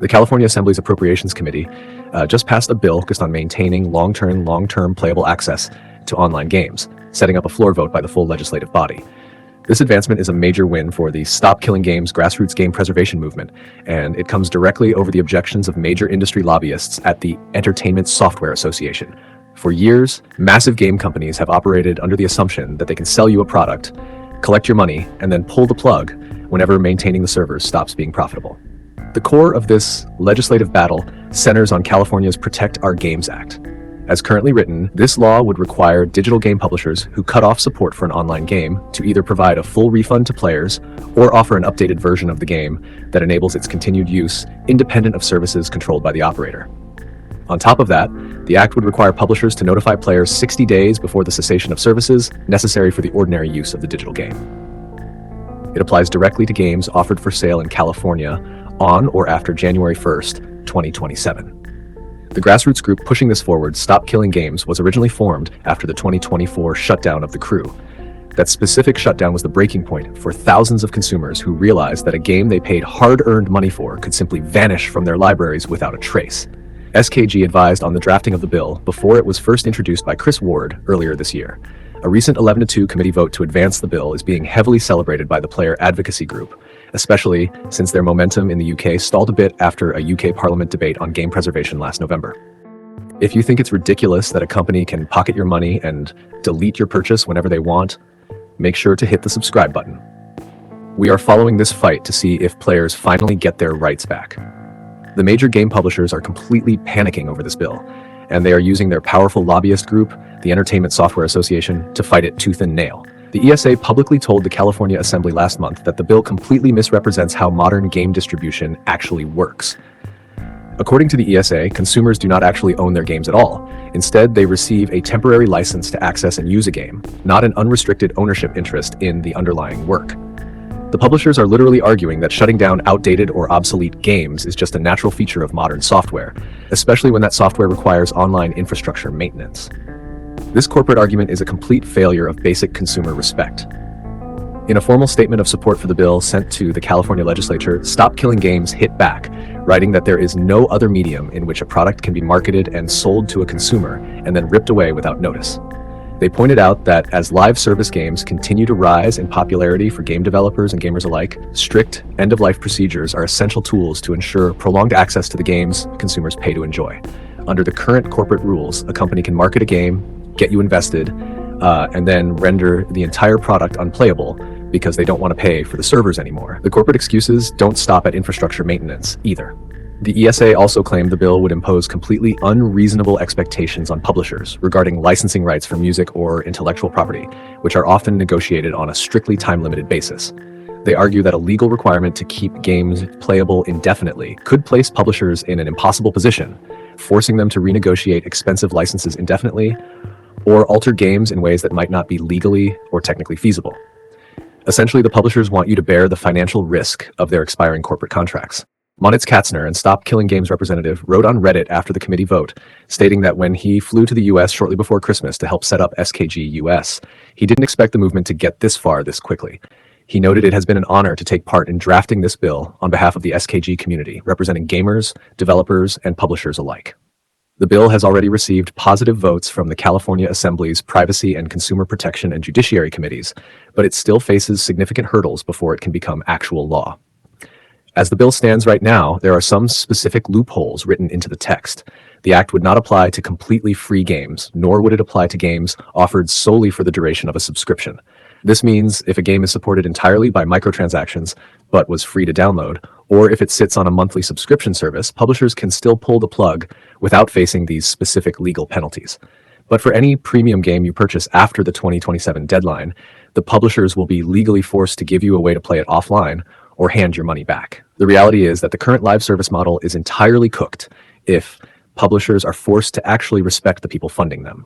The California Assembly's Appropriations Committee just passed a bill focused on maintaining long-term playable access to online games, setting up a floor vote by the full legislative body. This advancement is a major win for the Stop Killing Games grassroots game preservation movement, and it comes directly over the objections of major industry lobbyists at the Entertainment Software Association. For years, massive game companies have operated under the assumption that they can sell you a product, collect your money, and then pull the plug whenever maintaining the servers stops being profitable. The core of this legislative battle centers on California's Protect Our Games Act. As currently written, this law would require digital game publishers who cut off support for an online game to either provide a full refund to players or offer an updated version of the game that enables its continued use independent of services controlled by the operator. On top of that, the act would require publishers to notify players 60 days before the cessation of services necessary for the ordinary use of the digital game. It applies directly to games offered for sale in California on or after January 1st, 2027. The grassroots group pushing this forward, Stop Killing Games, was originally formed after the 2024 shutdown of the Crew. That specific shutdown was the breaking point for thousands of consumers who realized that a game they paid hard-earned money for could simply vanish from their libraries without a trace. SKG advised on the drafting of the bill before it was first introduced by Chris Ward earlier this year. A recent 11-2 committee vote to advance the bill is being heavily celebrated by the player advocacy group, especially since their momentum in the UK stalled a bit after a UK Parliament debate on game preservation last November. If you think it's ridiculous that a company can pocket your money and delete your purchase whenever they want, make sure to hit the subscribe button. We are following this fight to see if players finally get their rights back. The major game publishers are completely panicking over this bill, and they are using their powerful lobbyist group, the Entertainment Software Association, to fight it tooth and nail. The ESA publicly told the California Assembly last month that the bill completely misrepresents how modern game distribution actually works. According to the ESA, consumers do not actually own their games at all. Instead, they receive a temporary license to access and use a game, not an unrestricted ownership interest in the underlying work. The publishers are literally arguing that shutting down outdated or obsolete games is just a natural feature of modern software, especially when that software requires online infrastructure maintenance. This corporate argument is a complete failure of basic consumer respect. In a formal statement of support for the bill sent to the California legislature, Stop Killing Games hit back, writing that there is no other medium in which a product can be marketed and sold to a consumer and then ripped away without notice. They pointed out that as live service games continue to rise in popularity for game developers and gamers alike, strict end-of-life procedures are essential tools to ensure prolonged access to the games consumers pay to enjoy. Under the current corporate rules, a company can market a game, get you invested, and then render the entire product unplayable because they don't want to pay for the servers anymore. The corporate excuses don't stop at infrastructure maintenance either. The ESA also claimed the bill would impose completely unreasonable expectations on publishers regarding licensing rights for music or intellectual property, which are often negotiated on a strictly time-limited basis. They argue that a legal requirement to keep games playable indefinitely could place publishers in an impossible position, forcing them to renegotiate expensive licenses indefinitely or alter games in ways that might not be legally or technically feasible. Essentially, the publishers want you to bear the financial risk of their expiring corporate contracts. Monitz Katzner, and Stop Killing Games representative, wrote on Reddit after the committee vote, stating that when he flew to the US shortly before Christmas to help set up SKG US, he didn't expect the movement to get this far this quickly. He noted it has been an honor to take part in drafting this bill on behalf of the SKG community, representing gamers, developers, and publishers alike. The bill has already received positive votes from the California Assembly's Privacy and Consumer Protection and Judiciary Committees, but it still faces significant hurdles before it can become actual law. As the bill stands right now, there are some specific loopholes written into the text. The act would not apply to completely free games, nor would it apply to games offered solely for the duration of a subscription. This means if a game is supported entirely by microtransactions, but was free to download, or if it sits on a monthly subscription service, publishers can still pull the plug without facing these specific legal penalties. But for any premium game you purchase after the 2027 deadline, the publishers will be legally forced to give you a way to play it offline or hand your money back. The reality is that the current live service model is entirely cooked if publishers are forced to actually respect the people funding them.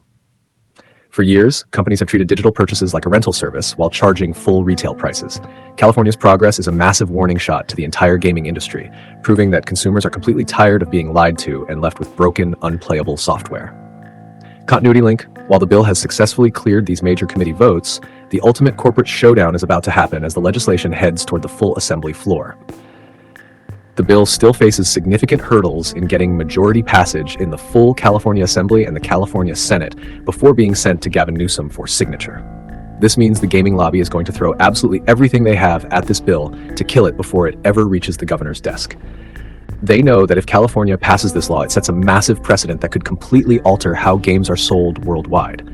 For years, companies have treated digital purchases like a rental service while charging full retail prices. California's progress is a massive warning shot to the entire gaming industry, proving that consumers are completely tired of being lied to and left with broken, unplayable software. Continuity link: while the bill has successfully cleared these major committee votes, the ultimate corporate showdown is about to happen as the legislation heads toward the full assembly floor. The bill still faces significant hurdles in getting majority passage in the full California Assembly and the California Senate before being sent to Gavin Newsom for signature. This means the gaming lobby is going to throw absolutely everything they have at this bill to kill it before it ever reaches the governor's desk. They know that if California passes this law, it sets a massive precedent that could completely alter how games are sold worldwide.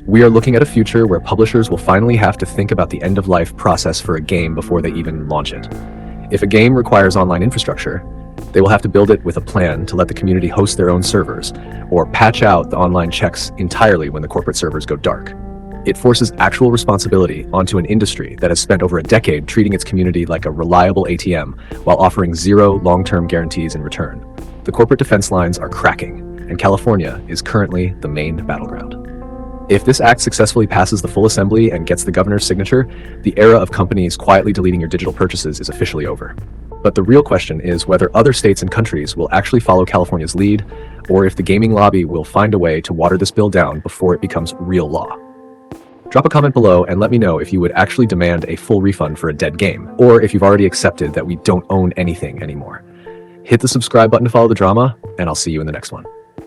We are looking at a future where publishers will finally have to think about the end-of-life process for a game before they even launch it. If a game requires online infrastructure, they will have to build it with a plan to let the community host their own servers, or patch out the online checks entirely when the corporate servers go dark. It forces actual responsibility onto an industry that has spent over a decade treating its community like a reliable ATM while offering zero long-term guarantees in return. The corporate defense lines are cracking, and California is currently the main battleground. If this act successfully passes the full assembly and gets the governor's signature, the era of companies quietly deleting your digital purchases is officially over. But the real question is whether other states and countries will actually follow California's lead, or if the gaming lobby will find a way to water this bill down before it becomes real law. Drop a comment below and let me know if you would actually demand a full refund for a dead game, or if you've already accepted that we don't own anything anymore. Hit the subscribe button to follow the drama, and I'll see you in the next one.